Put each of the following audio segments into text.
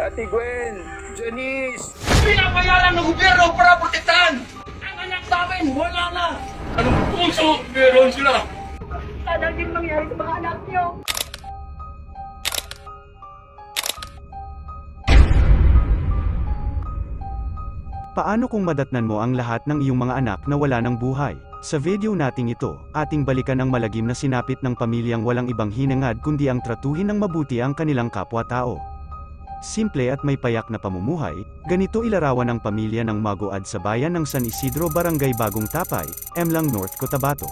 Ate Gwen, Janice! Pinapayaran ng gobyerno para protektahan! Ang anak namin, wala na! Anong puso meron sila? Sana din mangyari sa mga anak niyo. Paano kung madatnan mo ang lahat ng iyong mga anak na wala ng buhay? Sa video nating ito, ating balikan ang malagim na sinapit ng pamilyang walang ibang hinangad kundi ang tratuhin ng mabuti ang kanilang kapwa-tao. Simple at may payak na pamumuhay, ganito ilarawan ng pamilya ng Magoad sa bayan ng San Isidro, Barangay Bagong Tapay, Emlang North Cotabato.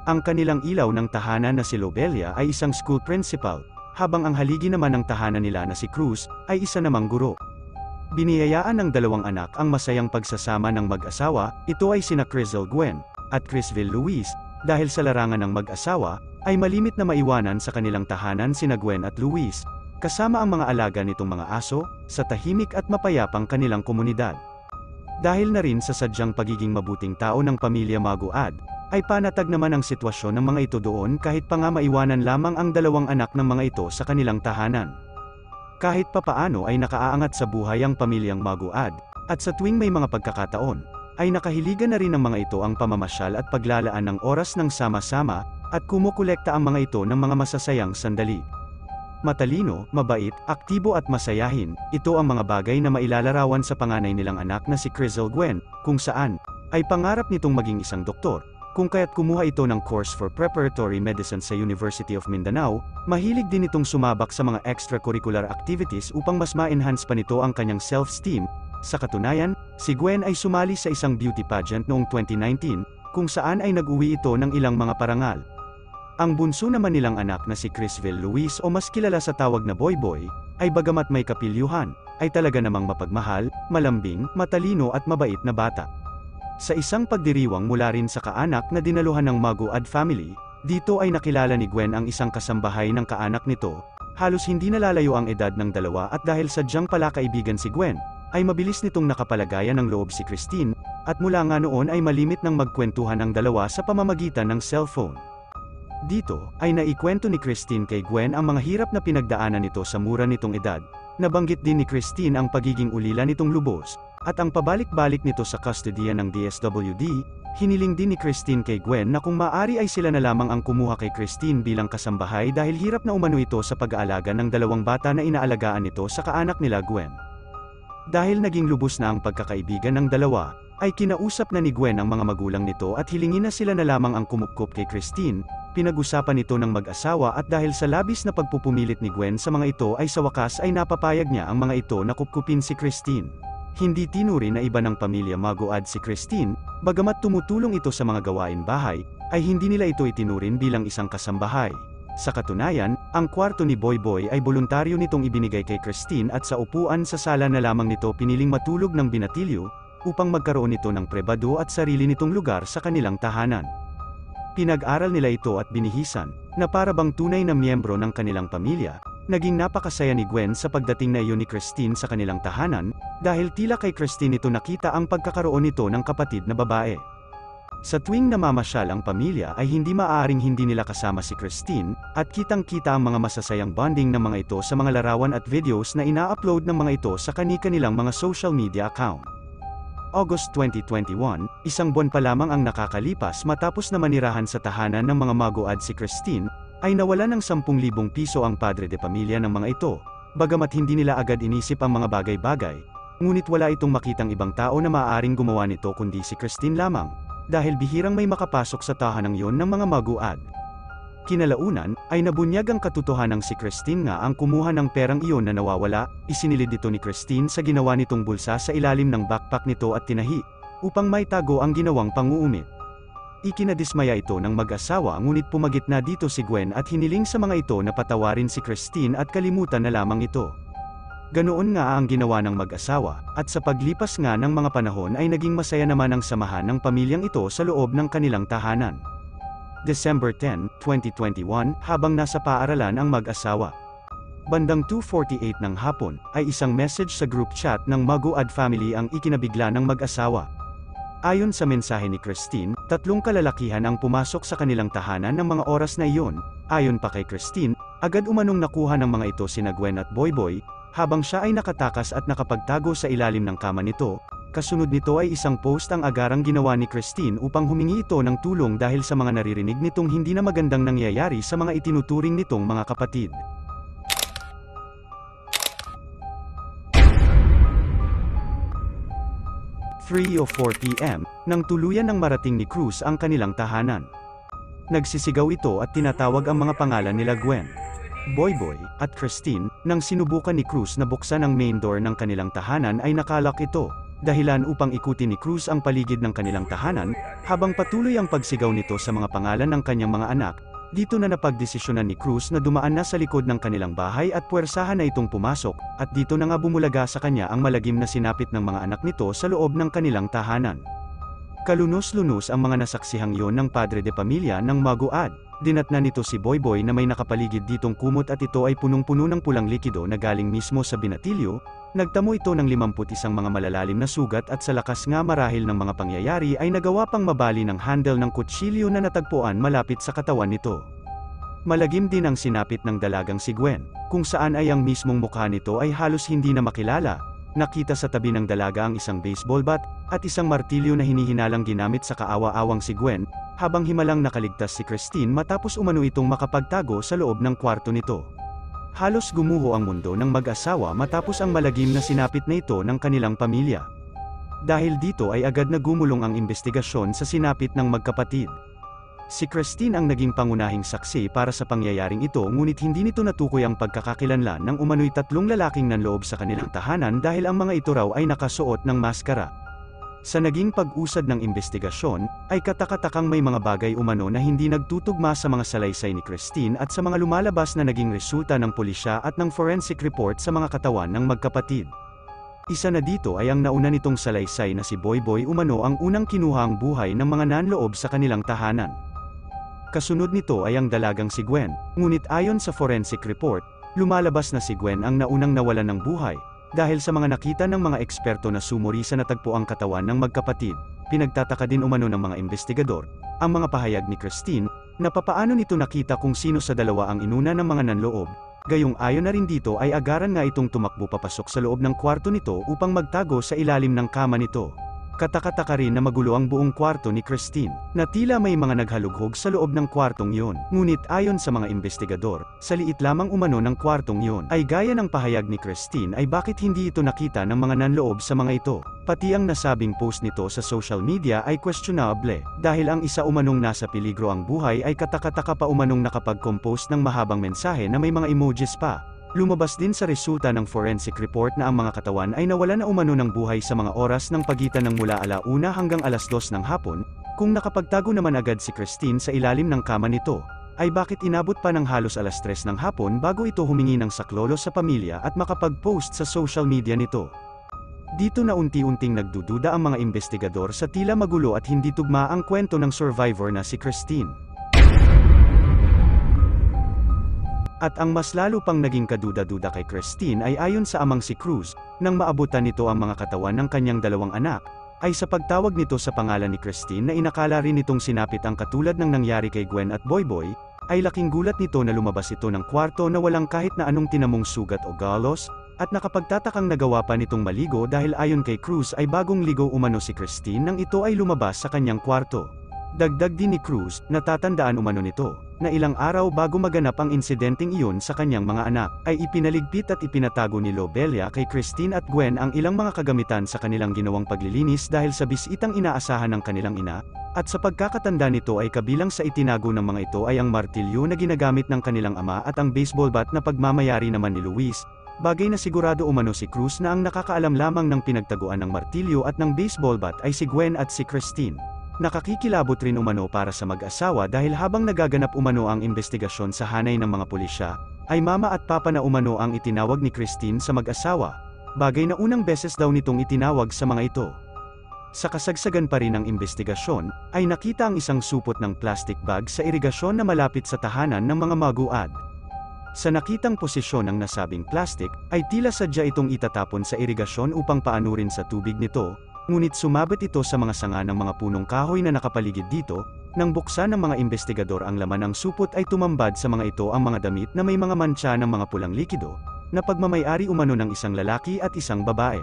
Ang kanilang ilaw ng tahanan na si Lobelia ay isang school principal, habang ang haligi naman ng tahanan nila na si Cruz ay isa namang guro. Biniyayaan ng dalawang anak ang masayang pagsasama ng mag-asawa, ito ay sina Crizel Gwen at Crisville Luis, dahil sa larangan ng mag-asawa, ay malimit na maiwanan sa kanilang tahanan sina Gwen at Luis, kasama ang mga alaga nitong mga aso, sa tahimik at mapayapang kanilang komunidad. Dahil na rin sa sadyang pagiging mabuting tao ng pamilya Magoad, ay panatag naman ang sitwasyon ng mga ito doon kahit pa nga maiwanan lamang ang dalawang anak ng mga ito sa kanilang tahanan. Kahit papaano ay nakaaangat sa buhay ang pamilyang Magoad, at sa tuwing may mga pagkakataon, ay nakahiligan na rin ng mga ito ang pamamasyal at paglalaan ng oras ng sama-sama, at kumukolekta ang mga ito ng mga masasayang sandali. Matalino, mabait, aktibo at masayahin, ito ang mga bagay na mailalarawan sa panganay nilang anak na si Crizel Gwen, kung saan, ay pangarap nitong maging isang doktor. Kung kaya't kumuha ito ng course for preparatory medicine sa University of Mindanao, mahilig din itong sumabak sa mga extracurricular activities upang mas ma-enhance pa nito ang kanyang self-esteem. Sa katunayan, si Gwen ay sumali sa isang beauty pageant noong 2019, kung saan ay nag-uwi ito ng ilang mga parangal. Ang bunso naman nilang anak na si Crisville Luis o mas kilala sa tawag na Boy Boy, ay bagamat may kapilyuhan, ay talaga namang mapagmahal, malambing, matalino at mabait na bata. Sa isang pagdiriwang mula rin sa kaanak na dinaluhan ng Magoad family, dito ay nakilala ni Gwen ang isang kasambahay ng kaanak nito, halos hindi nalalayo ang edad ng dalawa at dahil sadyang pala kaibigan si Gwen, ay mabilis nitong nakapalagayan ng loob si Christine, at mula nga noon ay malimit ng magkwentuhan ang dalawa sa pamamagitan ng cellphone. Dito, ay naikwento ni Christine kay Gwen ang mga hirap na pinagdaanan nito sa mura nitong edad, nabanggit din ni Christine ang pagiging ulila nitong lubos, at ang pabalik-balik nito sa kustodiya ng DSWD, hiniling din ni Christine kay Gwen na kung maaari ay sila na lamang ang kumuha kay Christine bilang kasambahay dahil hirap na umano ito sa pag-aalaga ng dalawang bata na inaalagaan nito sa kaanak nila Gwen. Dahil naging lubos na ang pagkakaibigan ng dalawa, ay kinausap na ni Gwen ang mga magulang nito at hilingin na sila na lamang ang kumupkop kay Christine. Pinag-usapan nito ng mag-asawa at dahil sa labis na pagpupumilit ni Gwen sa mga ito ay sa wakas ay napapayag niya ang mga ito na kupkupin si Christine. Hindi tinuri na iba ng pamilya Magoad si Christine, bagamat tumutulong ito sa mga gawain bahay, ay hindi nila ito itinurin bilang isang kasambahay. Sa katunayan, ang kwarto ni Boy Boy ay voluntaryo nitong ibinigay kay Christine at sa upuan sa sala na lamang nito piniling matulog ng binatilyo, upang magkaroon ito ng pribado at sarili nitong lugar sa kanilang tahanan. Pinag-aral nila ito at binihisan, na para bang tunay na miyembro ng kanilang pamilya. Naging napakasaya ni Gwen sa pagdating na iyon ni Christine sa kanilang tahanan, dahil tila kay Christine ito nakita ang pagkakaroon nito ng kapatid na babae. Sa tuwing namamasyal ang pamilya ay hindi maaaring hindi nila kasama si Christine, at kitang-kita ang mga masasayang bonding ng mga ito sa mga larawan at videos na ina-upload ng mga ito sa kani-kanilang mga social media account. August 2021, isang buwan pa lamang ang nakakalipas matapos na manirahan sa tahanan ng mga Magoad si Christine, ay nawala ng 10,000 piso ang padre de pamilya ng mga ito, bagamat hindi nila agad inisip ang mga bagay-bagay, ngunit wala itong makitang ibang tao na maaaring gumawa nito kundi si Christine lamang, dahil bihirang may makapasok sa tahanang yon ng mga Magoad. Kinalaunan, ay nabunyag ang katotohanang si Christine nga ang kumuha ng perang iyon na nawawala, isinilid ito ni Christine sa ginawa nitong bulsa sa ilalim ng backpack nito at tinahi, upang maitago ang ginawang panguumit. Ikinadismaya ito ng mag-asawa ngunit pumagit na dito si Gwen at hiniling sa mga ito na patawarin si Christine at kalimutan na lamang ito. Ganoon nga ang ginawa ng mag-asawa, at sa paglipas nga ng mga panahon ay naging masaya naman ang samahan ng pamilyang ito sa loob ng kanilang tahanan. December 10, 2021, habang nasa paaralan ang mag-asawa. Bandang 2:48 ng hapon, ay isang message sa group chat ng Magoad family ang ikinabigla ng mag-asawa. Ayon sa mensahe ni Christine, 3 kalalakihan ang pumasok sa kanilang tahanan ng mga oras na iyon. Ayon pa kay Christine, agad umanong nakuha ng mga ito sina Gwen at Boy Boy, habang siya ay nakatakas at nakapagtago sa ilalim ng kama nito. Kasunod nito ay isang post ang agarang ginawa ni Christine upang humingi ito ng tulong dahil sa mga naririnig nitong hindi na magandang nangyayari sa mga itinuturing nitong mga kapatid. "3 o 4 p.m., nang tuluyan ng marating ni Cruz ang kanilang tahanan. Nagsisigaw ito at tinatawag ang mga pangalan nila Gwen, Boyboy, at Christine. Nang sinubukan ni Cruz na buksan ang main door ng kanilang tahanan ay nakalock ito, dahilan upang ikutin ni Cruz ang paligid ng kanilang tahanan, habang patuloy ang pagsigaw nito sa mga pangalan ng kanyang mga anak. Dito na napagdesisyonan ni Cruz na dumaan na sa likod ng kanilang bahay at puwersahan na itong pumasok, at dito na nga bumulaga sa kanya ang malagim na sinapit ng mga anak nito sa loob ng kanilang tahanan. Kalunos-lunos ang mga nasaksihang yon ng padre de pamilya ng Maguad. Dinatnan nito si Boyboy na may nakapaligid ditong kumot at ito ay punong-puno ng pulang likido na galing mismo sa binatilyo. Nagtamo ito ng 51 mga malalalim na sugat at sa lakas nga marahil ng mga pangyayari ay nagawa pang mabali ng handle ng kutsilyo na natagpuan malapit sa katawan nito. Malagim din ang sinapit ng dalagang si Gwen, kung saan ay ang mismong mukha nito ay halos hindi na makilala. Nakita sa tabi ng dalaga ang isang baseball bat, at isang martilyo na hinihinalang ginamit sa kaawa-awang si Gwen, habang himalang nakaligtas si Christine matapos umano itong makapagtago sa loob ng kwarto nito. Halos gumuho ang mundo ng mag-asawa matapos ang malagim na sinapit na ito ng kanilang pamilya. Dahil dito ay agad na gumulong ang investigasyon sa sinapit ng magkapatid. Si Christine ang naging pangunahing saksi para sa pangyayaring ito, ngunit hindi nito natukoy ang pagkakakilanlan ng umano'y 3 lalaking nanloob sa kanilang tahanan dahil ang mga ito raw ay nakasuot ng maskara. Sa naging pag-usad ng investigasyon, ay katakatakang may mga bagay umano na hindi nagtutugma sa mga salaysay ni Christine at sa mga lumalabas na naging resulta ng pulisya at ng forensic report sa mga katawan ng magkapatid. Isa na dito ay ang nauna nitong salaysay na si Boyboy umano ang unang kinuha ang buhay ng mga nanloob sa kanilang tahanan. Kasunod nito ay ang dalagang si Gwen, ngunit ayon sa forensic report, lumalabas na si Gwen ang naunang nawalan ng buhay, dahil sa mga nakita ng mga eksperto na sumuri sa natagpuang katawan ng magkapatid. Pinagtataka din umano ng mga investigador, ang mga pahayag ni Christine, na papaano nito nakita kung sino sa dalawa ang inuna ng mga nanloob. Gayong ayon na rin dito ay agaran nga itong tumakbo papasok sa loob ng kwarto nito upang magtago sa ilalim ng kama nito. Katakataka rin na magulo ang buong kwarto ni Christine, na tila may mga naghalughog sa loob ng kwartong yon. Ngunit ayon sa mga investigador, sa liit lamang umano ng kwartong yon, ay gaya ng pahayag ni Christine ay bakit hindi ito nakita ng mga nanloob sa mga ito. Pati ang nasabing post nito sa social media ay questionable, dahil ang isa umanong nasa peligro ang buhay ay katakataka pa umanong nakapag-compose ng mahabang mensahe na may mga emojis pa. Lumabas din sa resulta ng forensic report na ang mga katawan ay nawala na umano ng buhay sa mga oras ng pagitan ng mula 1:00 hanggang 2:00 ng hapon. Kung nakapagtago naman agad si Christine sa ilalim ng kama nito, ay bakit inabot pa ng halos 3:00 ng hapon bago ito humingi ng saklolo sa pamilya at makapag-post sa social media nito. Dito na unti-unting nagdududa ang mga investigador sa tila magulo at hindi tugma ang kwento ng survivor na si Christine. At ang mas lalo pang naging kaduda-duda kay Christine ay ayon sa amang si Cruz, nang maabutan nito ang mga katawan ng kanyang 2 anak, ay sa pagtawag nito sa pangalan ni Christine na inakala rin nitong sinapit ang katulad ng nangyari kay Gwen at Boyboy, ay laking gulat nito na lumabas ito ng kwarto na walang kahit na anong tinamong sugat o galos, at nakapagtatakang nagawa pa nitong maligo dahil ayon kay Cruz ay bagong ligo umano si Christine nang ito ay lumabas sa kanyang kwarto. Dagdag din ni Cruz, natatandaan umano nito, na ilang araw bago maganap ang insidenteng iyon sa kanyang mga anak, ay ipinaligpit at ipinatago ni Lobelia kay Christine at Gwen ang ilang mga kagamitan sa kanilang ginawang paglilinis dahil sa bisitang inaasahan ng kanilang ina, at sa pagkakatanda nito ay kabilang sa itinago ng mga ito ay ang martilyo na ginagamit ng kanilang ama at ang baseball bat na pagmamayari naman ni Luis. Bagay na sigurado umano si Cruz na ang nakakaalam lamang ng pinagtaguan ng martilyo at ng baseball bat ay si Gwen at si Christine. Nakakikilabot rin umano para sa mag-asawa dahil habang nagaganap umano ang investigasyon sa hanay ng mga pulisya, ay mama at papa na umano ang itinawag ni Christine sa mag-asawa, bagay na unang beses daw nitong itinawag sa mga ito. Sa kasagsagan pa rin ng investigasyon, ay nakita ang isang supot ng plastic bag sa irigasyon na malapit sa tahanan ng mga Maguad. Sa nakitang posisyon ng nasabing plastic, ay tila sadya itong itatapon sa irigasyon upang paanurin sa tubig nito, ngunit sumabit ito sa mga sanga ng mga punong kahoy na nakapaligid dito. Nang buksan ng mga investigador ang laman ng supot ay tumambad sa mga ito ang mga damit na may mga mantsa ng mga pulang likido, na pagmamayari umano ng isang lalaki at isang babae.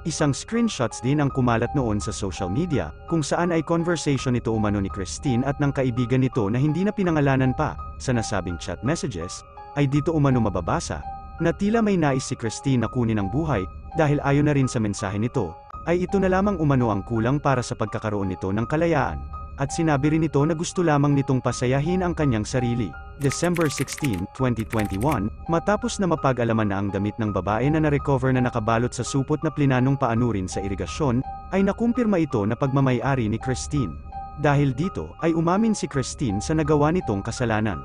Isang screenshots din ang kumalat noon sa social media, kung saan ay conversation nito umano ni Christine at ng kaibigan nito na hindi na pinangalanan pa. Sa nasabing chat messages, ay dito umano mababasa, na tila may nais si Christine na kunin ang buhay, dahil ayon na rin sa mensahe nito, ay ito na lamang umano ang kulang para sa pagkakaroon nito ng kalayaan. At sinabi rin nito na gusto lamang nitong pasayahin ang kanyang sarili. December 16, 2021, matapos na mapag-alaman na ang damit ng babae na narecover na nakabalot sa supot na plinanong paanurin sa irigasyon, ay nakumpirma ito na pagmamayari ni Christine. Dahil dito, ay umamin si Christine sa nagawa nitong kasalanan.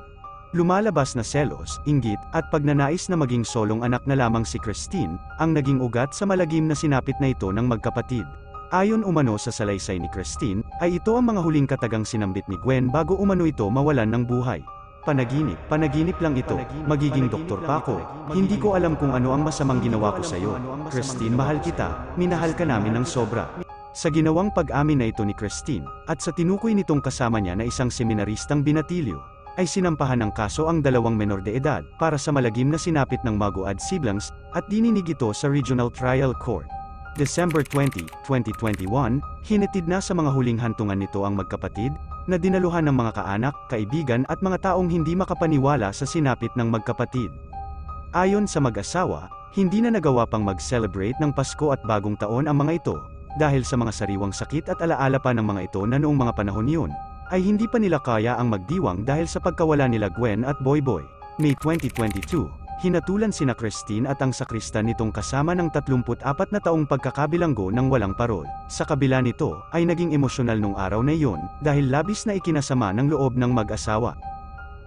Lumalabas na selos, inggit, at pagnanais na maging solong anak na lamang si Christine, ang naging ugat sa malagim na sinapit na ito ng magkapatid. Ayon umano sa salaysay ni Christine, ay ito ang mga huling katagang sinambit ni Gwen bago umano ito mawalan ng buhay. Panaginip lang ito, magiging doktor pa ako, hindi ko alam kung ano ang masamang ginawa ko sa'yo. Christine, mahal kita, minahal ka namin ng sobra. Sa ginawang pag-amin na ito ni Christine, at sa tinukoy nitong kasama niya na isang seminaristang binatilyo, ay sinampahan ng kaso ang dalawang menor de edad, para sa malagim na sinapit ng Magoad siblings, at dininig ito sa Regional Trial Court. December 20, 2021, hinatid na sa mga huling hantungan nito ang magkapatid, na dinaluhan ng mga kaanak, kaibigan at mga taong hindi makapaniwala sa sinapit ng magkapatid. Ayon sa mag-asawa, hindi na nagawa pang mag-celebrate ng Pasko at Bagong Taon ang mga ito, dahil sa mga sariwang sakit at alaala pa ng mga ito na noong mga panahon yun, ay hindi pa nila kaya ang magdiwang dahil sa pagkawala nila Gwen at Boy Boy. May 2022, hinatulan sina Christine at ang sakristan nitong kasama ng 34 na taong pagkakabilanggo ng walang parol. Sa kabila nito, ay naging emosyonal nung araw na iyon, dahil labis na ikinasama ng loob ng mag-asawa.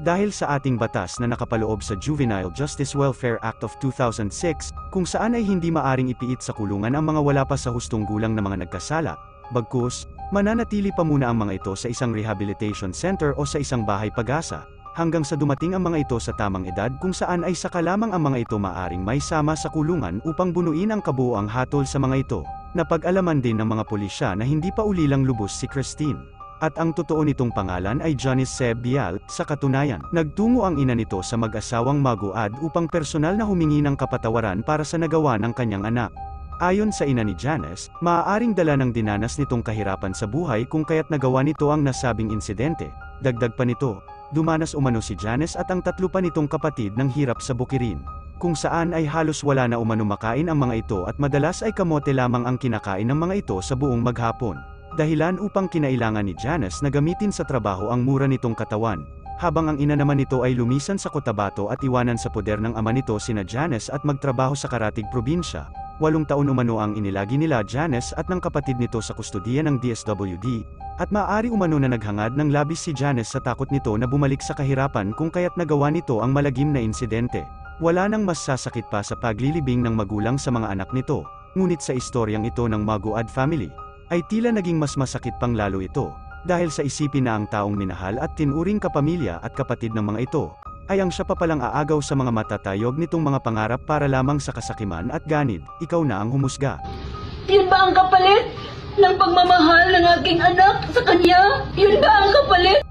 Dahil sa ating batas na nakapaloob sa Juvenile Justice Welfare Act of 2006, kung saan ay hindi maaring ipiit sa kulungan ang mga wala pa sa hustong gulang na mga nagkasala, bagkus, mananatili pa muna ang mga ito sa isang rehabilitation center o sa isang bahay pag-asa, hanggang sa dumating ang mga ito sa tamang edad kung saan ay saka lamang ang mga ito maaring may sama sa kulungan upang bunuin ang kabuoang hatol sa mga ito. Napag-alaman din ng mga pulisya na hindi pa ulilang lubos si Christine. At ang totoo nitong pangalan ay Janice Seb Bial. Sa katunayan, nagtungo ang ina nito sa mag-asawang Magoad upang personal na humingi ng kapatawaran para sa nagawa ng kanyang anak. Ayon sa ina ni Janice, maaaring dala ng dinanas nitong kahirapan sa buhay kung kaya't nagawa nito ang nasabing insidente. Dagdag pa nito, dumanas umano si Janice at ang 3 pa nitong kapatid ng hirap sa bukirin, kung saan ay halos wala na umano makain ang mga ito at madalas ay kamote lamang ang kinakain ng mga ito sa buong maghapon. Dahilan upang kinailangan ni Janice na gamitin sa trabaho ang mura nitong katawan, habang ang ina naman nito ay lumisan sa Cotabato at iwanan sa poder ng ama nito sina Janice at magtrabaho sa Karatig probinsya. 8 taon umano ang inilagi nila Janice at ng kapatid nito sa kustodiya ng DSWD, at maaari umano na naghangad ng labis si Janice sa takot nito na bumalik sa kahirapan kung kaya't nagawa nito ang malagim na insidente. Wala nang mas sasakit pa sa paglilibing ng magulang sa mga anak nito, ngunit sa istoryang ito ng Magoad family, ay tila naging mas masakit pang lalo ito, dahil sa isipin na ang taong minahal at tinuring kapamilya at kapatid ng mga ito, ay ang siya pa palang aagaw sa mga matatayog nitong mga pangarap para lamang sa kasakiman at ganid. Ikaw na ang humusga. Yun ba ang kapalit ng pagmamahal ng aking anak sa kanya? Yun ba ang kapalit?